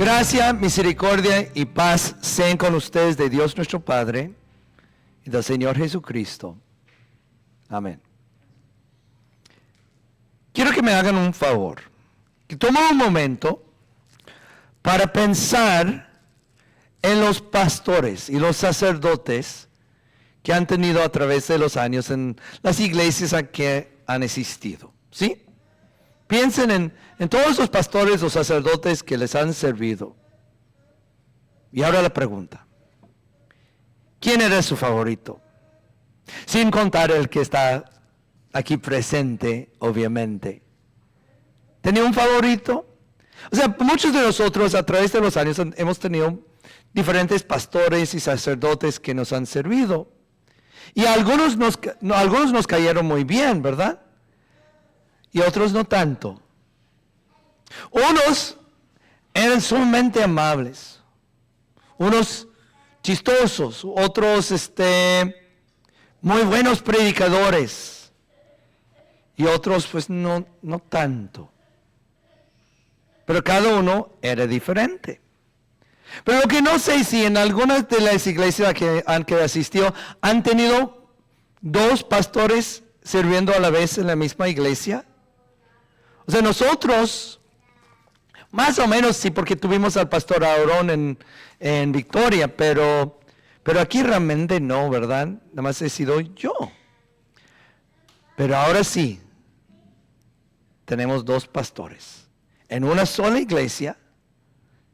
Gracia, misericordia y paz sean con ustedes de Dios nuestro Padre y del Señor Jesucristo. Amén. Quiero que me hagan un favor, que tomen un momento para pensar en los pastores y los sacerdotes que han tenido a través de los años en las iglesias a que han asistido. ¿Sí? Piensen en todos los pastores o sacerdotes que les han servido. Y ahora la pregunta: ¿quién era su favorito? Sin contar el que está aquí presente, obviamente. ¿Tenía un favorito? O sea, muchos de nosotros a través de los años hemos tenido diferentes pastores y sacerdotes que nos han servido. Y algunos nos cayeron muy bien, ¿verdad? Y otros no tanto. Unos eran sumamente amables, unos chistosos, otros muy buenos predicadores, y otros pues no tanto. Pero cada uno era diferente. Pero lo que no sé si en algunas de las iglesias que asistió han tenido dos pastores sirviendo a la vez en la misma iglesia. O sea, nosotros, más o menos sí, porque tuvimos al pastor Aarón en Victoria, pero aquí realmente no, ¿verdad? Nada más he sido yo. Pero ahora sí, tenemos dos pastores en una sola iglesia,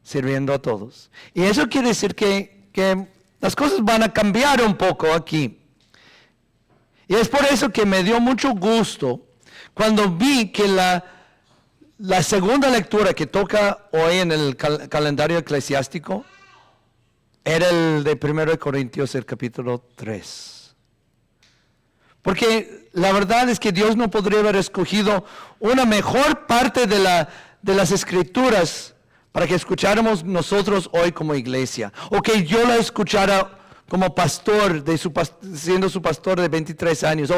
sirviendo a todos. Y eso quiere decir que las cosas van a cambiar un poco aquí. Y es por eso que me dio mucho gusto cuando vi que la segunda lectura que toca hoy en el calendario eclesiástico era el de 1 Corintios, el capítulo 3. Porque la verdad es que Dios no podría haber escogido una mejor parte de las escrituras para que escucháramos nosotros hoy como iglesia, o que yo la escuchara como pastor, siendo su pastor de 23 años,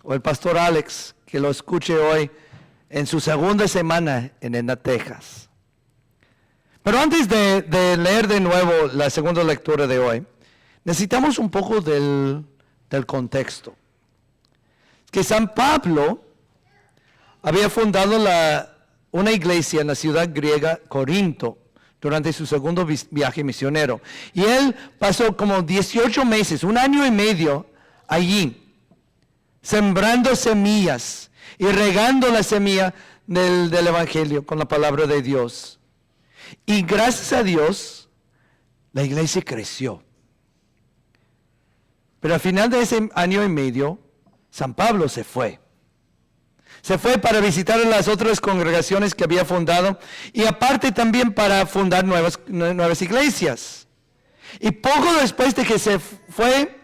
o el pastor Alex, que lo escuche hoy en su segunda semana en Edna, Texas. Pero antes de leer de nuevo la segunda lectura de hoy, necesitamos un poco del contexto. Que San Pablo había fundado una iglesia en la ciudad griega Corinto durante su segundo viaje misionero. Y él pasó como 18 meses, un año y medio allí, sembrando semillas y regando la semilla del Evangelio con la palabra de Dios. Y gracias a Dios, la iglesia creció. Pero al final de ese año y medio, San Pablo se fue. Se fue para visitar a las otras congregaciones que había fundado y aparte también para fundar nuevas iglesias. Y poco después de que se fue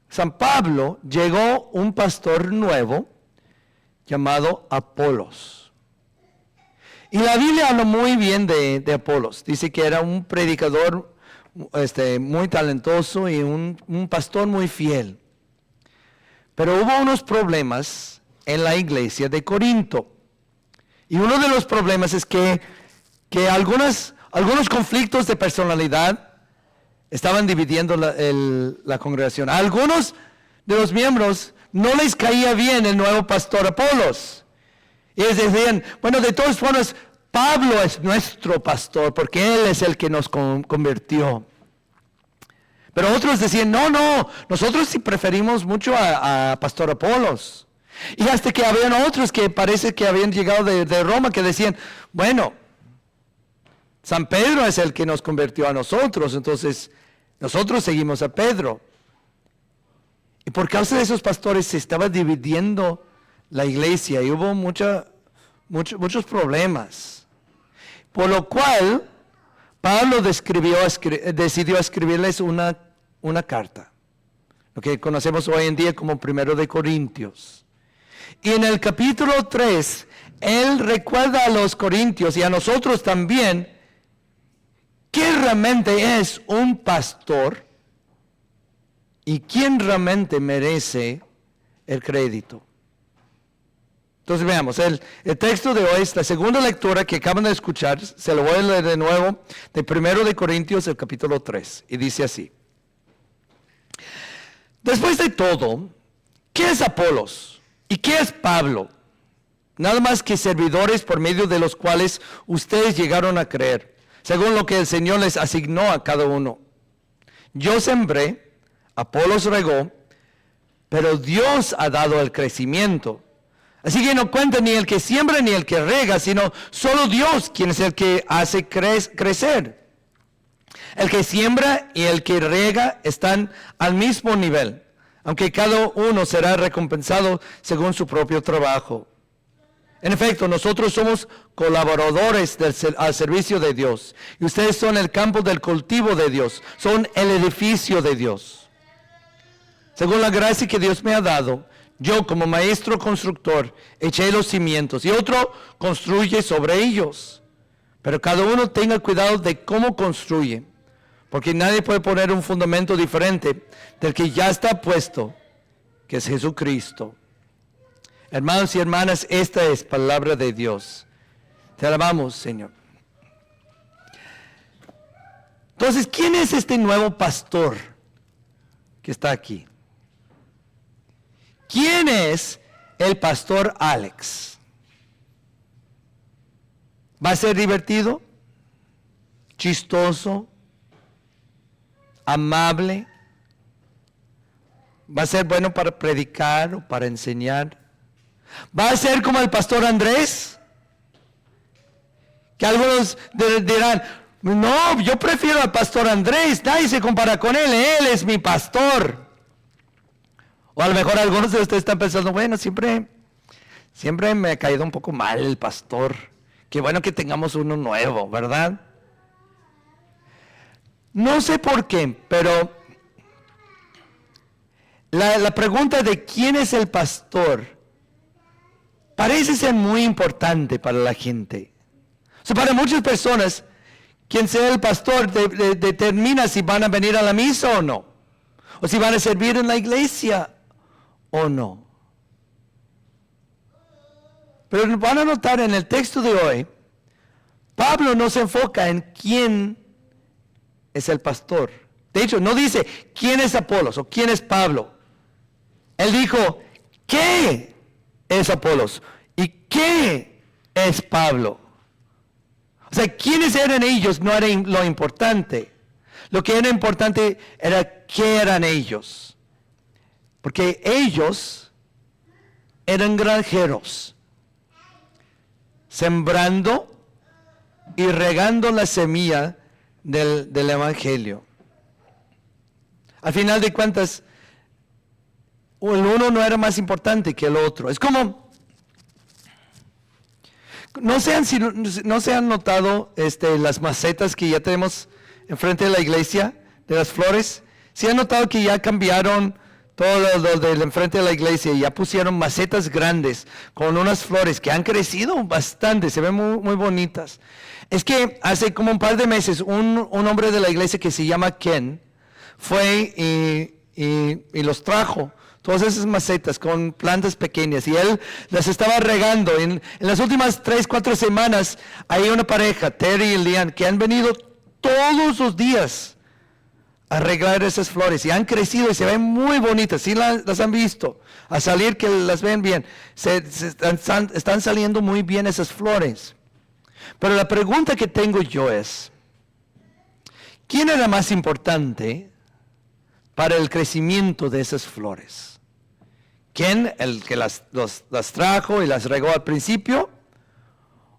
San Pablo, llegó un pastor nuevo llamado Apolos. Y la Biblia habla muy bien de Apolos. Dice que era un predicador muy talentoso y un pastor muy fiel. Pero hubo unos problemas en la iglesia de Corinto. Y uno de los problemas es que algunos conflictos de personalidad estaban dividiendo la congregación. A algunos de los miembros no les caía bien el nuevo pastor Apolos. Y ellos decían, bueno, de todas formas, Pablo es nuestro pastor porque él es el que nos convirtió. Pero otros decían, no, nosotros sí preferimos mucho a pastor Apolos. Y hasta que habían otros que parece que habían llegado de Roma que decían, bueno, San Pedro es el que nos convirtió a nosotros, entonces nosotros seguimos a Pedro. Y por causa de esos pastores se estaba dividiendo la iglesia y hubo muchos problemas. Por lo cual, Pablo decidió escribirles una carta, lo que conocemos hoy en día como 1 Corintios. Y en el capítulo 3, él recuerda a los corintios y a nosotros también qué realmente es un pastor y quién realmente merece el crédito. Entonces veamos, el texto de hoy es la segunda lectura que acaban de escuchar, se lo voy a leer de nuevo, de 1 de Corintios, el capítulo 3, y dice así. Después de todo, ¿qué es Apolos? ¿Y qué es Pablo? Nada más que servidores por medio de los cuales ustedes llegaron a creer, según lo que el Señor les asignó a cada uno. Yo sembré, Apolos regó, pero Dios ha dado el crecimiento. Así que no cuenta ni el que siembra ni el que rega, sino solo Dios quien es el que hace crecer. El que siembra y el que rega están al mismo nivel, aunque cada uno será recompensado según su propio trabajo. En efecto, nosotros somos colaboradores al servicio de Dios, y ustedes son el campo del cultivo de Dios, son el edificio de Dios. Según la gracia que Dios me ha dado, yo como maestro constructor eché los cimientos y otro construye sobre ellos. Pero cada uno tenga cuidado de cómo construye, porque nadie puede poner un fundamento diferente del que ya está puesto, que es Jesucristo. Hermanos y hermanas, esta es palabra de Dios. Te alabamos, Señor. Entonces, ¿quién es este nuevo pastor que está aquí? ¿Quién es el pastor Alex? ¿Va a ser divertido? ¿Chistoso? ¿Amable? ¿Va a ser bueno para predicar o para enseñar? ¿Va a ser como el pastor Andrés? Que algunos dirán, no, yo prefiero al pastor Andrés, nadie se compara con él es mi pastor. O a lo mejor algunos de ustedes están pensando, bueno, siempre me ha caído un poco mal el pastor. Qué bueno que tengamos uno nuevo, ¿verdad? No sé por qué, pero la pregunta de quién es el pastor parece ser muy importante para la gente. O sea, para muchas personas, quien sea el pastor determina si van a venir a la misa o no. O si van a servir en la iglesia o no. Pero van a notar en el texto de hoy, Pablo no se enfoca en quién es el pastor. De hecho, no dice quién es Apolos o quién es Pablo. Él dijo, ¿qué es Apolos? ¿Y qué es Pablo? O sea, quiénes eran ellos no era lo importante. Lo que era importante era qué eran ellos. Porque ellos eran granjeros, sembrando y regando la semilla del Evangelio. Al final de cuentas, el uno no era más importante que el otro. Es como, no se han notado las macetas que ya tenemos enfrente de la iglesia, de las flores. ¿Se han notado que ya cambiaron todo lo del enfrente de la iglesia y ya pusieron macetas grandes con unas flores que han crecido bastante, se ven muy, muy bonitas? Es que hace como un par de meses un hombre de la iglesia que se llama Ken fue y los trajo, todas esas macetas con plantas pequeñas, y él las estaba regando. En las últimas 3-4 semanas hay una pareja, Terry y Lian, que han venido todos los días a arreglar esas flores y han crecido y se ven muy bonitas. Sí las han visto, a salir que las ven bien, están saliendo muy bien esas flores. Pero la pregunta que tengo yo es, ¿quién era más importante para el crecimiento de esas flores? ¿Quién? ¿El que las trajo y las regó al principio?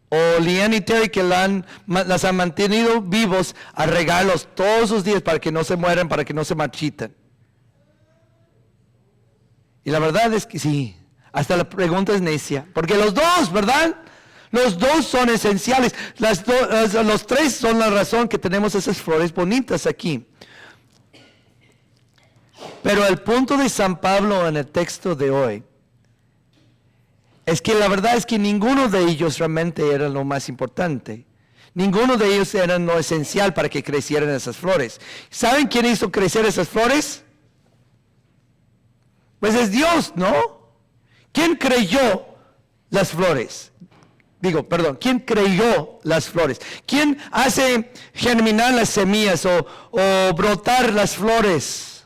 ¿O Lian y Terry que las han mantenido vivos a regarlos todos los días para que no se mueran, para que no se marchiten? Y la verdad es que sí, hasta la pregunta es necia, porque los dos, ¿verdad? Los dos son esenciales. Los tres son la razón que tenemos esas flores bonitas aquí. Pero el punto de San Pablo en el texto de hoy es que la verdad es que ninguno de ellos realmente era lo más importante. Ninguno de ellos era lo esencial para que crecieran esas flores. ¿Saben quién hizo crecer esas flores? Pues es Dios, ¿no? ¿Quién creyó las flores? ¿Quién creyó las flores? ¿Quién hace germinar las semillas o brotar las flores?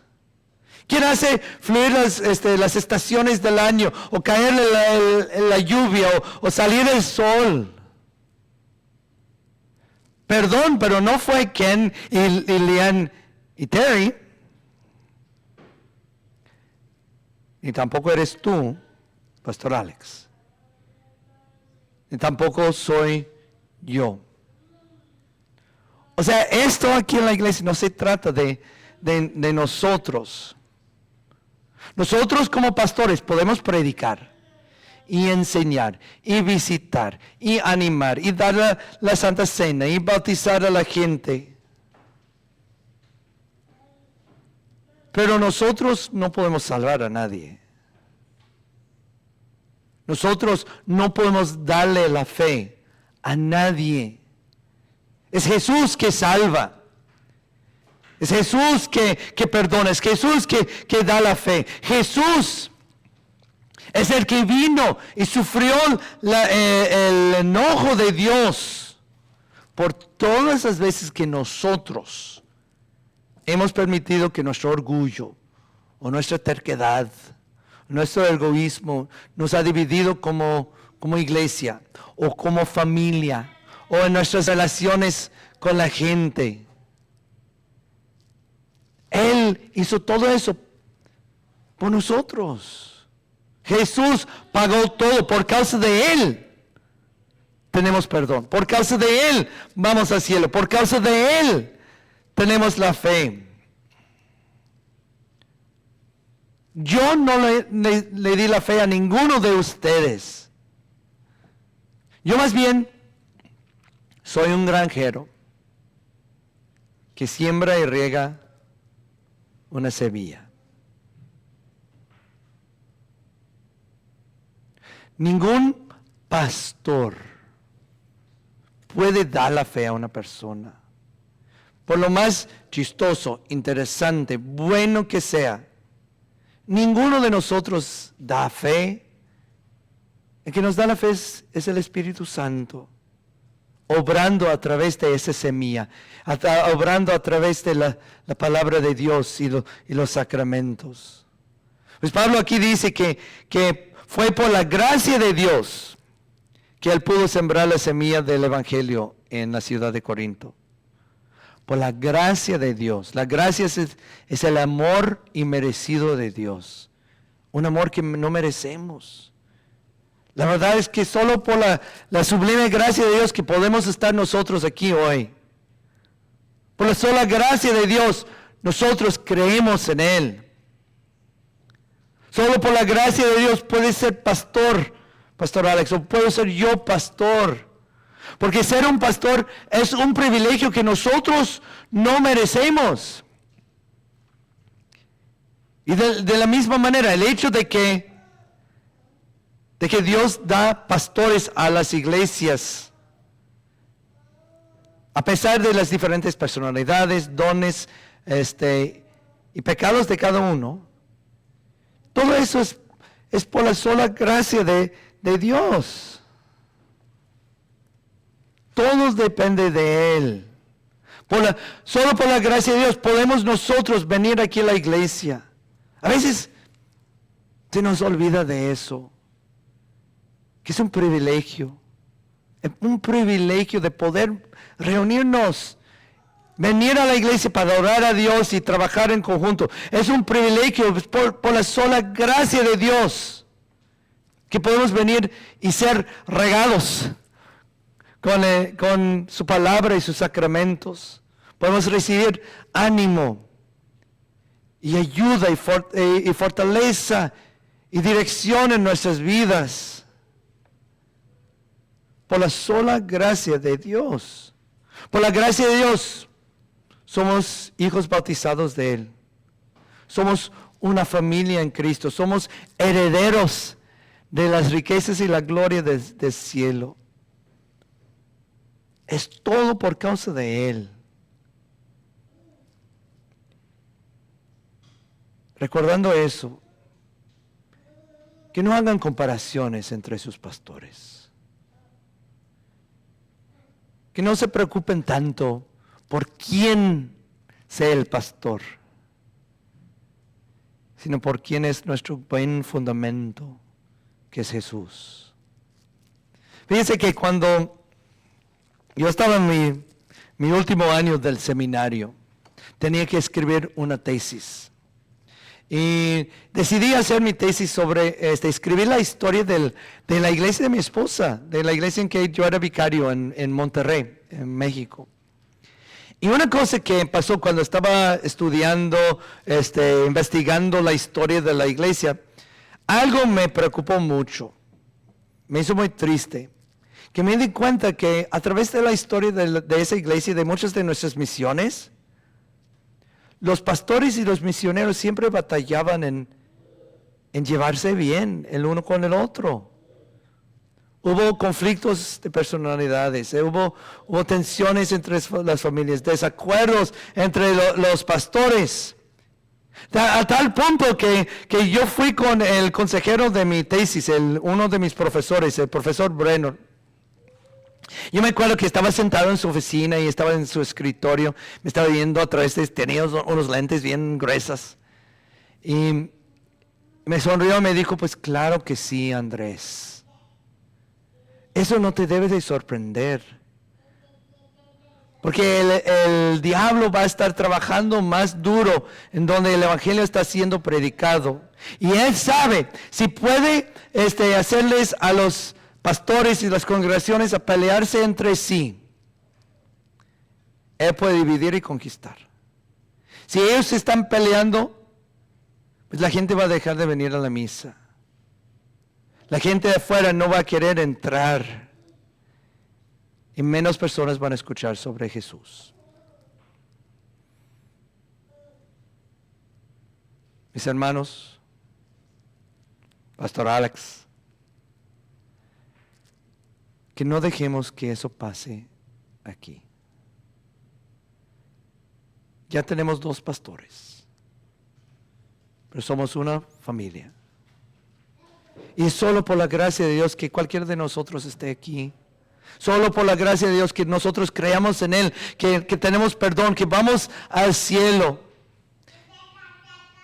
¿Quién hace fluir las estaciones del año o caer la lluvia o salir el sol? Perdón, pero no fue Ken y Lian y Terry. Ni tampoco eres tú, Pastor Alex. Ni tampoco soy yo. O sea, esto aquí en la iglesia no se trata de nosotros. Nosotros como pastores podemos predicar y enseñar y visitar y animar y dar la Santa Cena y bautizar a la gente. Pero nosotros no podemos salvar a nadie. Nosotros no podemos darle la fe a nadie. Es Jesús que salva. Es Jesús que perdona. Es Jesús que da la fe. Jesús es el que vino y sufrió el enojo de Dios por todas las veces que nosotros hemos permitido que nuestro orgullo o nuestra terquedad, nuestro egoísmo nos ha dividido como iglesia o como familia o en nuestras relaciones con la gente. Él hizo todo eso por nosotros. Jesús pagó todo. Por causa de Él tenemos perdón. Por causa de Él vamos al cielo. Por causa de Él tenemos la fe. Yo no le di la fe a ninguno de ustedes. Yo más bien soy un granjero que siembra y riega una semilla. Ningún pastor puede dar la fe a una persona. Por lo más chistoso, interesante, bueno que sea, ninguno de nosotros da fe. El que nos da la fe es el Espíritu Santo, obrando a través de esa semilla, obrando a través de la palabra de Dios y los sacramentos. Pues Pablo aquí dice que fue por la gracia de Dios que él pudo sembrar la semilla del Evangelio en la ciudad de Corinto. Por la gracia de Dios. La gracia es el amor inmerecido de Dios. Un amor que no merecemos. La verdad es que solo por la sublime gracia de Dios que podemos estar nosotros aquí hoy. Por la sola gracia de Dios, nosotros creemos en Él. Solo por la gracia de Dios puede ser pastor Alex, o puedo ser yo pastor. Porque ser un pastor es un privilegio que nosotros no merecemos. Y de la misma manera, el hecho de que Dios da pastores a las iglesias, a pesar de las diferentes personalidades, dones, y pecados de cada uno, todo eso es por la sola gracia de Dios. Todo depende de Él. Solo por la gracia de Dios podemos nosotros venir aquí a la iglesia. A veces se nos olvida de eso. Que es un privilegio de poder reunirnos, venir a la iglesia para adorar a Dios y trabajar en conjunto. Es un privilegio por la sola gracia de Dios que podemos venir y ser regados con su palabra y sus sacramentos. Podemos recibir ánimo y ayuda y fortaleza y dirección en nuestras vidas. Por la sola gracia de Dios. Por la gracia de Dios somos hijos bautizados de Él. Somos una familia en Cristo. Somos herederos de las riquezas y la gloria del cielo. Es todo por causa de Él. Recordando eso, que no hagan comparaciones entre sus pastores. Que no se preocupen tanto por quién sea el pastor, sino por quién es nuestro buen fundamento, que es Jesús. Fíjense que cuando yo estaba en mi último año del seminario, tenía que escribir una tesis. Y decidí hacer mi tesis sobre, escribir la historia de la iglesia de mi esposa, de la iglesia en que yo era vicario en Monterrey, en México. Y una cosa que pasó cuando estaba estudiando, investigando la historia de la iglesia, algo me preocupó mucho, me hizo muy triste, que me di cuenta que a través de la historia de esa iglesia y de muchas de nuestras misiones, los pastores y los misioneros siempre batallaban en llevarse bien el uno con el otro. Hubo conflictos de personalidades, hubo tensiones entre las familias, desacuerdos entre los pastores. A tal punto que yo fui con el consejero de mi tesis, uno de mis profesores, el profesor Brenner. Yo me acuerdo que estaba sentado en su oficina y estaba en su escritorio, me estaba viendo a través tenía unos lentes bien gruesas. Y me sonrió y me dijo, pues claro que sí, Andrés. Eso no te debe de sorprender. Porque el diablo va a estar trabajando más duro en donde el evangelio está siendo predicado. Y él sabe, si puede hacerles a los pastores y las congregaciones a pelearse entre sí, él puede dividir y conquistar. Si ellos se están peleando, pues la gente va a dejar de venir a la misa. La gente de afuera no va a querer entrar. Y menos personas van a escuchar sobre Jesús. Mis hermanos, Pastor Alex, que no dejemos que eso pase aquí. Ya tenemos 2 pastores, pero somos una familia. Y solo por la gracia de Dios que cualquiera de nosotros esté aquí. Solo por la gracia de Dios que nosotros creamos en Él, que tenemos perdón, que vamos al cielo.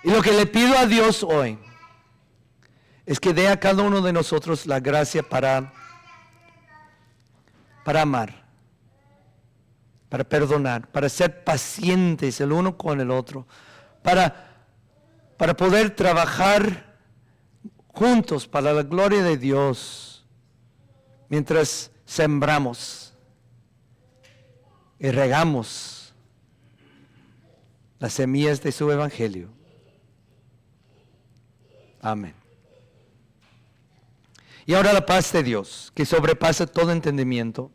Y lo que le pido a Dios hoy es que dé a cada uno de nosotros la gracia para amar, para perdonar, para ser pacientes el uno con el otro, para poder trabajar juntos para la gloria de Dios, mientras sembramos y regamos las semillas de su evangelio. Amén. Y ahora la paz de Dios, que sobrepasa todo entendimiento,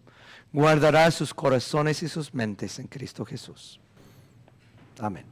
guardará sus corazones y sus mentes en Cristo Jesús. Amén.